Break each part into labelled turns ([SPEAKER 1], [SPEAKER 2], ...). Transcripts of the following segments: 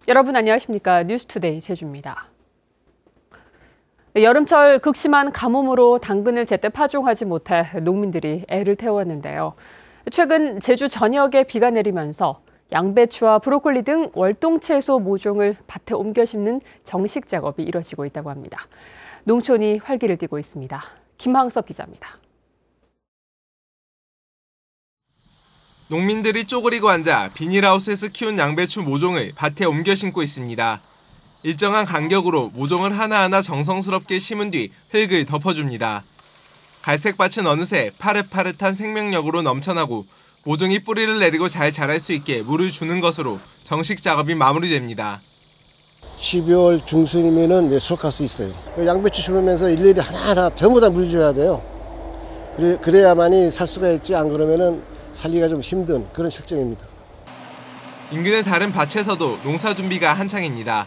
[SPEAKER 1] 여러분 안녕하십니까? 뉴스투데이 제주입니다. 여름철 극심한 가뭄으로 당근을 제때 파종하지 못해 농민들이 애를 태웠는데요. 최근 제주 전역에 비가 내리면서 양배추와 브로콜리 등 월동채소 모종을 밭에 옮겨 심는 정식 작업이 이뤄지고 있다고 합니다. 농촌이 활기를 띠고 있습니다. 김항섭 기자입니다.
[SPEAKER 2] 농민들이 쪼그리고 앉아 비닐하우스에서 키운 양배추 모종을 밭에 옮겨 심고 있습니다. 일정한 간격으로 모종을 하나하나 정성스럽게 심은 뒤 흙을 덮어줍니다. 갈색 밭은 어느새 파릇파릇한 생명력으로 넘쳐나고 모종이 뿌리를 내리고 잘 자랄 수 있게 물을 주는 것으로 정식 작업이 마무리됩니다.
[SPEAKER 3] 12월 중순이면은 수확할 수 있어요. 양배추 심으면서 일일이 하나하나 전부 다 물 줘야 돼요. 그래야만이 살 수가 있지, 안 그러면은 살기가 좀 힘든 그런 실정입니다.
[SPEAKER 2] 인근의 다른 밭에서도 농사 준비가 한창입니다.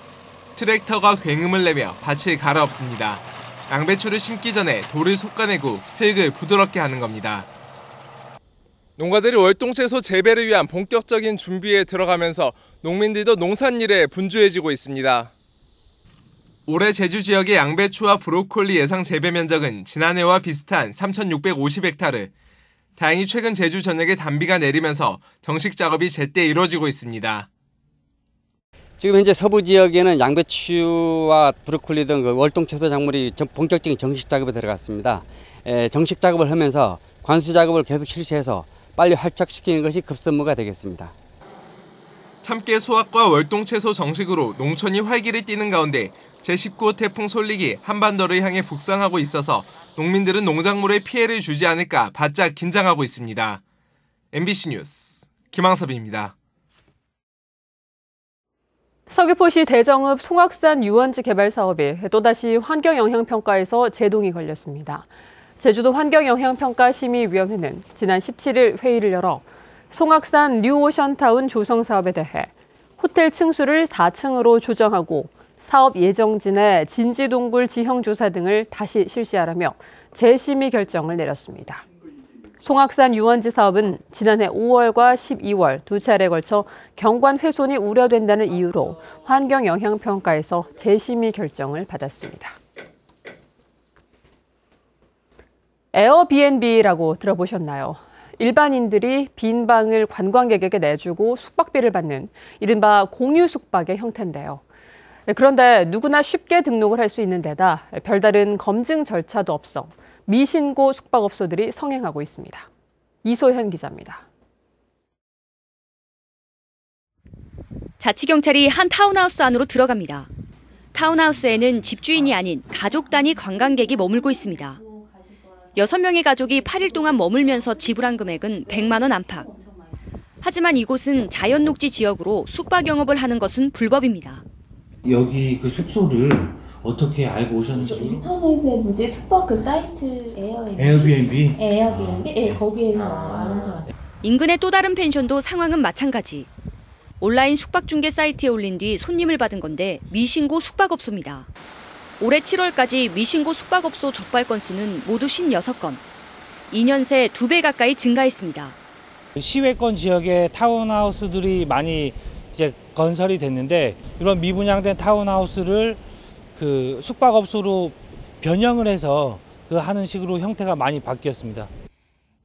[SPEAKER 2] 트랙터가 굉음을 내며 밭을 갈아엎습니다. 양배추를 심기 전에 돌을 솎아내고 흙을 부드럽게 하는 겁니다. 농가들이 월동채소 재배를 위한 본격적인 준비에 들어가면서 농민들도 농산일에 분주해지고 있습니다. 올해 제주 지역의 양배추와 브로콜리 예상 재배 면적은 지난해와 비슷한 3,650헥타르. 다행히 최근 제주 전역에 단비가 내리면서 정식 작업이 제때 이루어지고 있습니다.
[SPEAKER 4] 지금 현재 서부 지역에는 양배추와 브로콜리 등 월동채소 작물이 본격적인 정식 작업에 들어갔습니다. 정식 작업을 하면서 관수 작업을 계속 실시해서 빨리 활착시키는 것이 급선무가 되겠습니다.
[SPEAKER 2] 참깨 수확과 월동채소 정식으로 농촌이 활기를 띠는 가운데 제19호 태풍 솔릭이 한반도를 향해 북상하고 있어서 농민들은 농작물에 피해를 주지 않을까 바짝 긴장하고 있습니다. MBC 뉴스 김항섭입니다.
[SPEAKER 1] 서귀포시 대정읍 송악산 유원지 개발 사업이 또다시 환경영향평가에서 제동이 걸렸습니다. 제주도 환경영향평가심의위원회는 지난 17일 회의를 열어 송악산 뉴오션타운 조성 사업에 대해 호텔 층수를 4층으로 조정하고 사업 예정지내 진지동굴 지형조사 등을 다시 실시하라며 재심의 결정을 내렸습니다. 송악산 유원지 사업은 지난해 5월과 12월 두 차례에 걸쳐 경관 훼손이 우려된다는 이유로 환경영향평가에서 재심의 결정을 받았습니다. 에어비앤비라고 들어보셨나요? 일반인들이 빈 방을 관광객에게 내주고 숙박비를 받는 이른바 공유 숙박의 형태인데요. 그런데 누구나 쉽게 등록을 할 수 있는 데다 별다른 검증 절차도 없어 미신고 숙박업소들이 성행하고 있습니다. 이소현 기자입니다.
[SPEAKER 5] 자치경찰이 한 타운하우스 안으로 들어갑니다. 타운하우스에는 집주인이 아닌 가족 단위 관광객이 머물고 있습니다. 6명의 가족이 8일 동안 머물면서 지불한 금액은 100만 원 안팎. 하지만 이곳은 자연녹지 지역으로 숙박 영업을 하는 것은 불법입니다.
[SPEAKER 6] 여기 그 숙소를 어떻게 알고 오셨는지?
[SPEAKER 7] 인터넷에 뭐지 숙박 그 사이트
[SPEAKER 6] 에어비앤비?
[SPEAKER 7] 에어비앤비? 예, 거기에서 알아서 왔어요.
[SPEAKER 5] 인근의 또 다른 펜션도 상황은 마찬가지. 온라인 숙박 중개 사이트에 올린 뒤 손님을 받은 건데 미신고 숙박업소입니다. 올해 7월까지 미신고 숙박업소 적발 건수는 모두 56건. 2년 새 2배 가까이 증가했습니다.
[SPEAKER 8] 시외권 지역에 타운하우스들이 많이 이제 건설이 됐는데 이런 미분양된 타운하우스를 그 숙박업소로 변형을 해서 하는 식으로 형태가 많이 바뀌었습니다.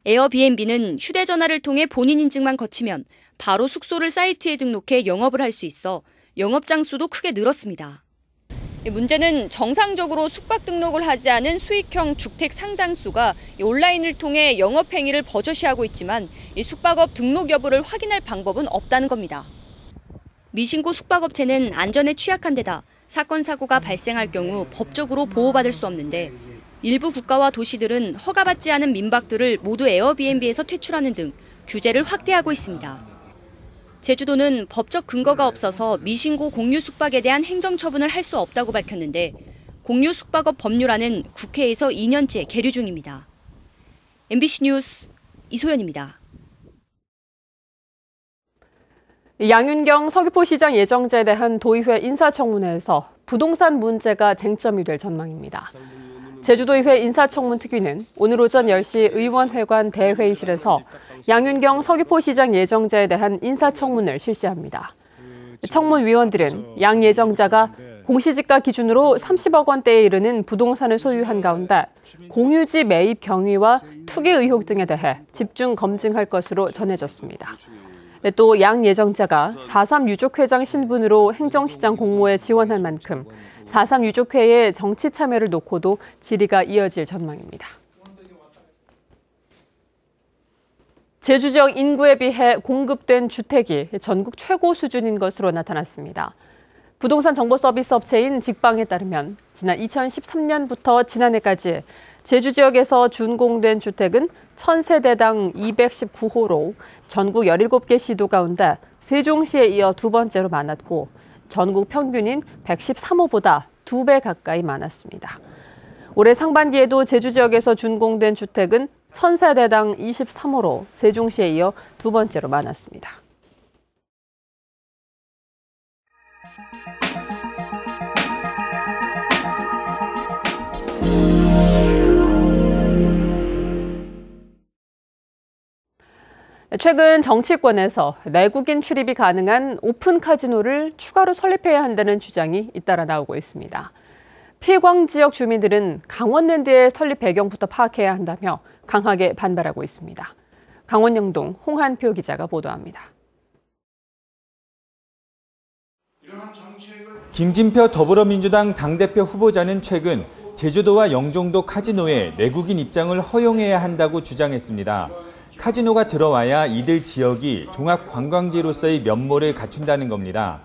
[SPEAKER 5] 에어비앤비는 휴대전화를 통해 본인 인증만 거치면 바로 숙소를 사이트에 등록해 영업을 할 수 있어 영업 장수도 크게 늘었습니다. 문제는 정상적으로 숙박 등록을 하지 않은 수익형 주택 상당수가 온라인을 통해 영업 행위를 버젓이하고 있지만 이 숙박업 등록 여부를 확인할 방법은 없다는 겁니다. 미신고 숙박업체는 안전에 취약한 데다 사건 사고가 발생할 경우 법적으로 보호받을 수 없는데 일부 국가와 도시들은 허가받지 않은 민박들을 모두 에어비앤비에서 퇴출하는 등 규제를 확대하고 있습니다. 제주도는 법적 근거가 없어서 미신고 공유 숙박에 대한 행정처분을 할 수 없다고 밝혔는데 공유 숙박업 법률안은 국회에서 2년째 계류 중입니다. MBC 뉴스 이소연입니다.
[SPEAKER 1] 양윤경 서귀포시장 예정자에 대한 도의회 인사청문회에서 부동산 문제가 쟁점이 될 전망입니다. 제주도의회 인사청문특위는 오늘 오전 10시 의원회관 대회의실에서 양윤경 서귀포시장 예정자에 대한 인사청문을 실시합니다. 청문위원들은 양 예정자가 공시지가 기준으로 30억 원대에 이르는 부동산을 소유한 가운데 공유지 매입 경위와 투기 의혹 등에 대해 집중 검증할 것으로 전해졌습니다. 또 양 예정자가 4.3 유족회장 신분으로 행정시장 공모에 지원한 만큼 4.3 유족회의 정치 참여를 놓고도 질의가 이어질 전망입니다. 제주 지역 인구에 비해 공급된 주택이 전국 최고 수준인 것으로 나타났습니다. 부동산 정보 서비스 업체인 직방에 따르면 지난 2013년부터 지난해까지 제주 지역에서 준공된 주택은 1000세대당 219호로 전국 17개 시도 가운데 세종시에 이어 두 번째로 많았고 전국 평균인 113호보다 2배 가까이 많았습니다. 올해 상반기에도 제주 지역에서 준공된 주택은 1000세대당 23호로 세종시에 이어 두 번째로 많았습니다. 최근 정치권에서 내국인 출입이 가능한 오픈 카지노를 추가로 설립해야 한다는 주장이 잇따라 나오고 있습니다. 필광 지역 주민들은 강원랜드의 설립 배경부터 파악해야 한다며 강하게 반발하고 있습니다. 강원 영동 홍한표 기자가 보도합니다.
[SPEAKER 9] 김진표 더불어민주당 당대표 후보자는 최근 제주도와 영종도 카지노에 내국인 입장을 허용해야 한다고 주장했습니다. 카지노가 들어와야 이들 지역이 종합관광지로서의 면모를 갖춘다는 겁니다.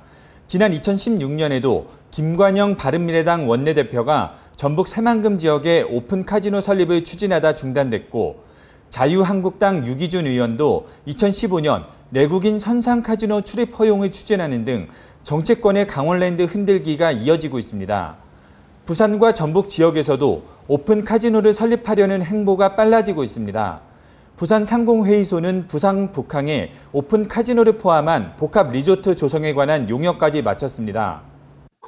[SPEAKER 9] 지난 2016년에도 김관영 바른미래당 원내대표가 전북 새만금 지역에 오픈 카지노 설립을 추진하다 중단됐고 자유한국당 유기준 의원도 2015년 내국인 선상 카지노 출입 허용을 추진하는 등 정치권의 강원랜드 흔들기가 이어지고 있습니다. 부산과 전북 지역에서도 오픈 카지노를 설립하려는 행보가 빨라지고 있습니다. 부산 상공회의소는 부산 북항에 오픈 카지노를 포함한 복합 리조트 조성에 관한 용역까지 마쳤습니다.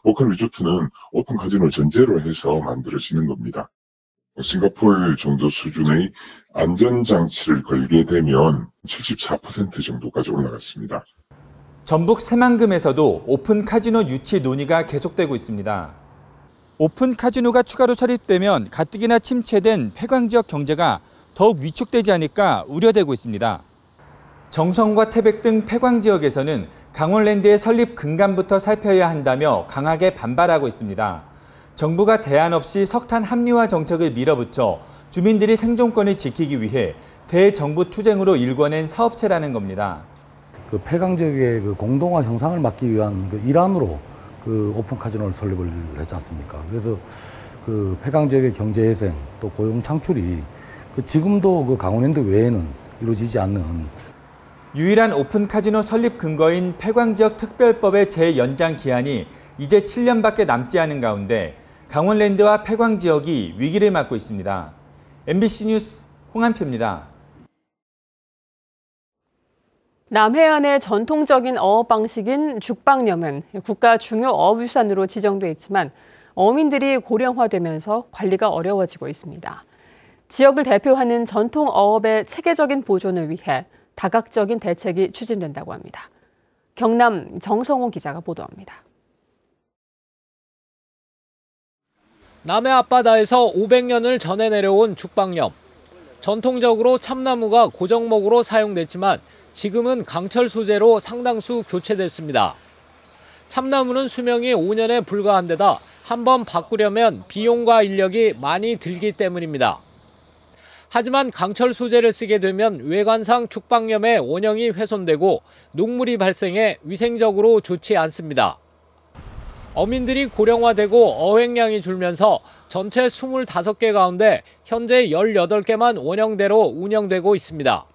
[SPEAKER 10] 복합 리조트는 오픈 카지노를 전제로 해서 만들어지는 겁니다. 싱가포르 정도 수준의 안전장치를 걸게 되면 74% 정도까지 올라갔습니다.
[SPEAKER 9] 전북 새만금에서도 오픈 카지노 유치 논의가 계속되고 있습니다. 오픈 카지노가 추가로 설립되면 가뜩이나 침체된 폐광 지역 경제가 더욱 위축되지 않을까 우려되고 있습니다. 정성과 태백 등 폐광 지역에서는 강원랜드의 설립 근간부터 살펴야 한다며 강하게 반발하고 있습니다. 정부가 대안 없이 석탄 합리화 정책을 밀어붙여 주민들이 생존권을 지키기 위해 대정부 투쟁으로 일궈낸 사업체라는 겁니다.
[SPEAKER 11] 그 폐광 지역의 그 공동화 형상을 막기 위한 그 일환으로 그 오픈 카지노를 설립을 했지 않습니까? 그래서 그 폐광 지역의 경제 회생 또 고용 창출이 지금도 그 강원랜드 외에는 이루어지지 않는
[SPEAKER 9] 유일한 오픈 카지노 설립 근거인 폐광지역 특별법의 재연장 기한이 이제 7년밖에 남지 않은 가운데 강원랜드와 폐광지역이 위기를 맞고 있습니다. MBC 뉴스 홍한표입니다.
[SPEAKER 1] 남해안의 전통적인 어업 방식인 죽방염은 국가 중요 어업유산으로 지정돼 있지만 어민들이 고령화되면서 관리가 어려워지고 있습니다. 지역을 대표하는 전통 어업의 체계적인 보존을 위해 다각적인 대책이 추진된다고 합니다. 경남 정성호 기자가 보도합니다.
[SPEAKER 12] 남해 앞바다에서 500년을 전해 내려온 죽방염. 전통적으로 참나무가 고정목으로 사용됐지만 지금은 강철 소재로 상당수 교체됐습니다. 참나무는 수명이 5년에 불과한 데다 한번 바꾸려면 비용과 인력이 많이 들기 때문입니다. 하지만 강철 소재를 쓰게 되면 외관상 죽방염의 원형이 훼손되고 녹물이 발생해 위생적으로 좋지 않습니다. 어민들이 고령화되고 어획량이 줄면서 전체 25개 가운데 현재 18개만 원형대로 운영되고 있습니다.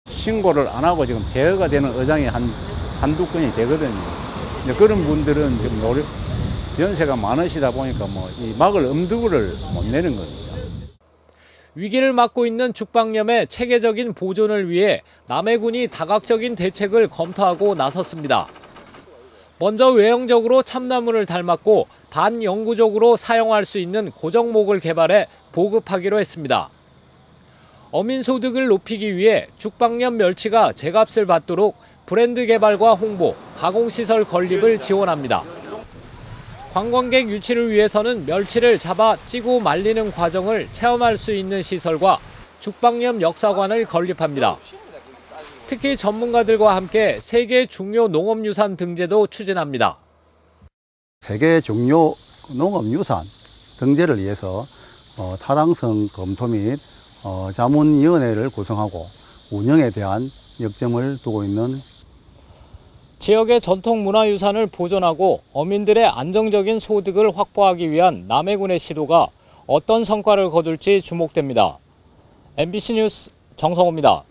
[SPEAKER 13] 신고를 안 하고 지금 대여가 되는 어장이 한두 건이 되거든요. 그런 분들은 지금 연세가 많으시다 보니까 이 막을 엄두를 못 내는 겁니다.
[SPEAKER 12] 위기를 맞고 있는 죽방염의 체계적인 보존을 위해 남해군이 다각적인 대책을 검토하고 나섰습니다. 먼저 외형적으로 참나무를 닮았고 반영구적으로 사용할 수 있는 고정목을 개발해 보급하기로 했습니다. 어민 소득을 높이기 위해 죽방염 멸치가 제값을 받도록 브랜드 개발과 홍보, 가공시설 건립을 지원합니다. 관광객 유치를 위해서는 멸치를 잡아 찌고 말리는 과정을 체험할 수 있는 시설과 죽방염 역사관을 건립합니다. 특히 전문가들과 함께 세계 중요 농업유산 등재도 추진합니다.
[SPEAKER 14] 세계 중요 농업유산 등재를 위해서 타당성 검토 및 자문위원회를 구성하고 운영에 대한 역점을 두고 있는
[SPEAKER 12] 지역의 전통 문화유산을 보존하고 어민들의 안정적인 소득을 확보하기 위한 남해군의 시도가 어떤 성과를 거둘지 주목됩니다. MBC 뉴스 정성호입니다.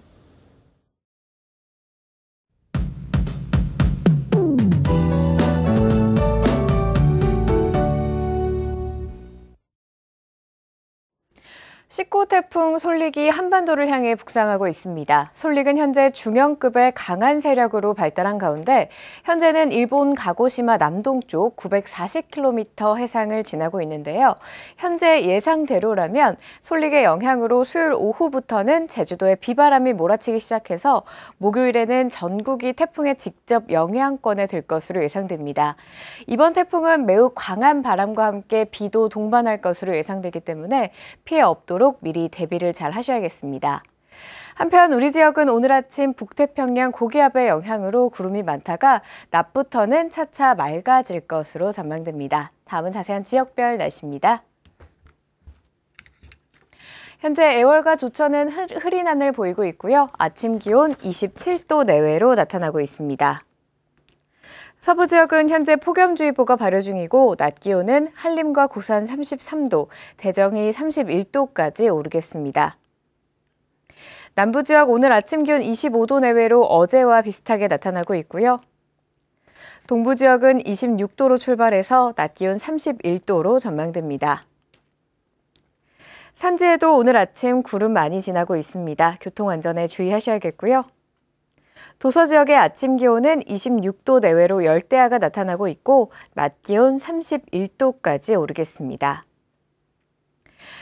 [SPEAKER 15] 시코 태풍 솔릭이 한반도를 향해 북상하고 있습니다. 솔릭은 현재 중형급의 강한 세력으로 발달한 가운데 현재는 일본 가고시마 남동쪽 940km 해상을 지나고 있는데요. 현재 예상대로라면 솔릭의 영향으로 수요일 오후부터는 제주도에 비바람이 몰아치기 시작해서 목요일에는 전국이 태풍의 직접 영향권에 들 것으로 예상됩니다. 이번 태풍은 매우 강한 바람과 함께 비도 동반할 것으로 예상되기 때문에 피해 없도록 미리 대비를 잘 하셔야겠습니다. 한편 우리 지역은 오늘 아침 북태평양 고기압의 영향으로 구름이 많다가 낮부터는 차차 맑아질 것으로 전망됩니다. 다음은 자세한 지역별 날씨입니다. 현재 애월과 조천은 흐린 하늘 보이고 있고요. 아침 기온 27도 내외로 나타나고 있습니다. 서부 지역은 현재 폭염주의보가 발효 중이고 낮 기온은 한림과 고산 33도, 대정이 31도까지 오르겠습니다. 남부 지역 오늘 아침 기온 25도 내외로 어제와 비슷하게 나타나고 있고요. 동부 지역은 26도로 출발해서 낮 기온 31도로 전망됩니다. 산지에도 오늘 아침 구름 많이 지나고 있습니다. 교통안전에 주의하셔야겠고요. 도서 지역의 아침 기온은 26도 내외로 열대야가 나타나고 있고 낮 기온 31도까지 오르겠습니다.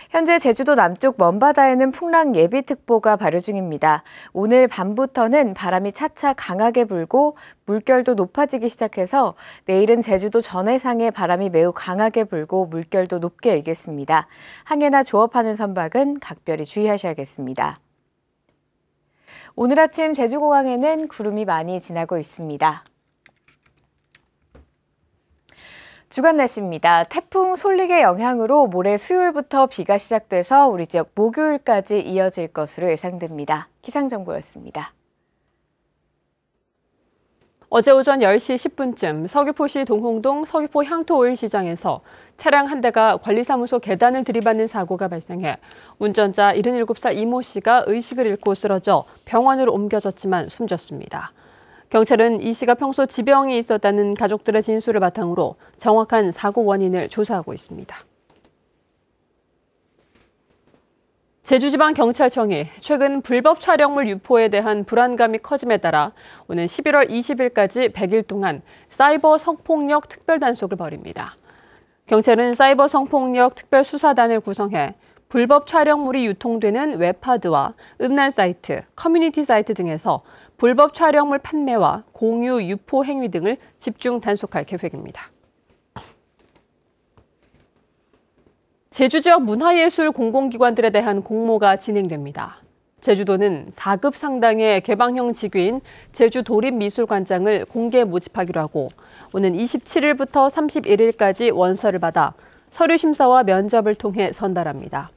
[SPEAKER 15] 현재 제주도 남쪽 먼바다에는 풍랑 예비특보가 발효 중입니다. 오늘 밤부터는 바람이 차차 강하게 불고 물결도 높아지기 시작해서 내일은 제주도 전해상에 바람이 매우 강하게 불고 물결도 높게 일겠습니다. 항해나 조업하는 선박은 각별히 주의하셔야겠습니다. 오늘 아침 제주공항에는 구름이 많이 지나고 있습니다. 주간 날씨입니다. 태풍 솔릭의 영향으로 모레 수요일부터 비가 시작돼서 우리 지역 목요일까지 이어질 것으로 예상됩니다. 기상정보였습니다.
[SPEAKER 1] 어제 오전 10시 10분쯤 서귀포시 동홍동 서귀포 향토오일시장에서 차량 한 대가 관리사무소 계단을 들이받는 사고가 발생해 운전자 77살 이모 씨가 의식을 잃고 쓰러져 병원으로 옮겨졌지만 숨졌습니다. 경찰은 이 씨가 평소 지병이 있었다는 가족들의 진술을 바탕으로 정확한 사고 원인을 조사하고 있습니다. 제주지방경찰청이 최근 불법 촬영물 유포에 대한 불안감이 커짐에 따라 오는 11월 20일까지 100일 동안 사이버 성폭력 특별단속을 벌입니다. 경찰은 사이버 성폭력 특별수사단을 구성해 불법 촬영물이 유통되는 웹하드와 음란 사이트, 커뮤니티 사이트 등에서 불법 촬영물 판매와 공유, 유포 행위 등을 집중 단속할 계획입니다. 제주 지역 문화예술 공공기관들에 대한 공모가 진행됩니다. 제주도는 4급 상당의 개방형 직위인 제주도립미술관장을 공개 모집하기로 하고 오는 27일부터 31일까지 원서를 받아 서류 심사와 면접을 통해 선발합니다.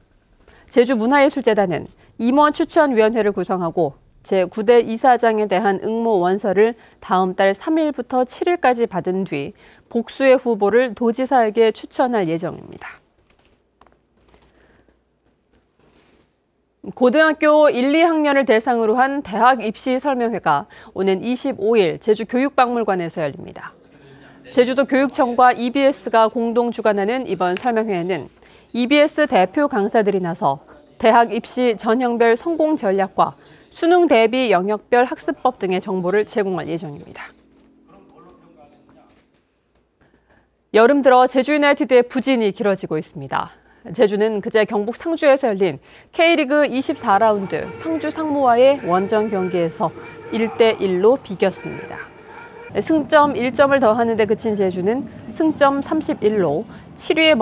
[SPEAKER 1] 제주문화예술재단은 임원 추천위원회를 구성하고 제9대 이사장에 대한 응모 원서를 다음 달 3일부터 7일까지 받은 뒤 복수의 후보를 도지사에게 추천할 예정입니다. 고등학교 1, 2학년을 대상으로 한 대학 입시 설명회가 오는 25일 제주교육박물관에서 열립니다. 제주도 교육청과 EBS가 공동 주관하는 이번 설명회에는 EBS 대표 강사들이 나서 대학 입시 전형별 성공 전략과 수능 대비 영역별 학습법 등의 정보를 제공할 예정입니다. 여름 들어 제주유나이티드의 부진이 길어지고 있습니다. 제주는 그제 경북 상주에서 열린 K리그 24라운드 상주 상무와의 원정 경기에서 1대1로 비겼습니다. 승점 1점을 더하는 데 그친 제주는 승점 31로 7위에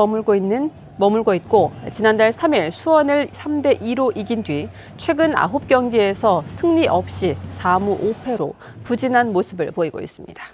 [SPEAKER 1] 머물고 있고 지난달 3일 수원을 3대2로 이긴 뒤 최근 9경기에서 승리 없이 4무 5패로 부진한 모습을 보이고 있습니다.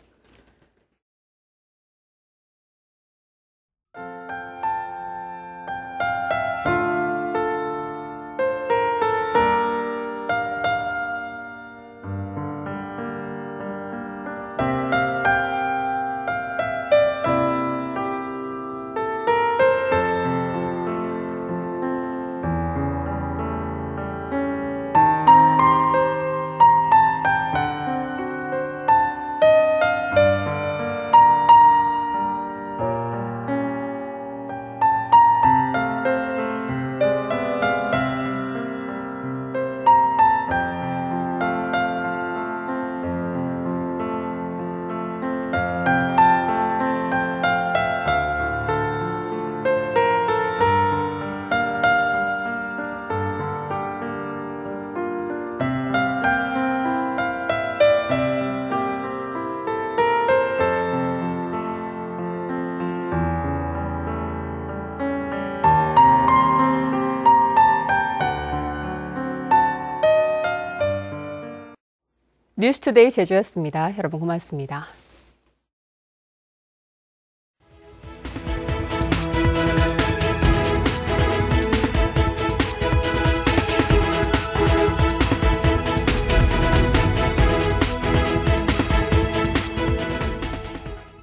[SPEAKER 1] 뉴스투데이 제주였습니다. 여러분 고맙습니다.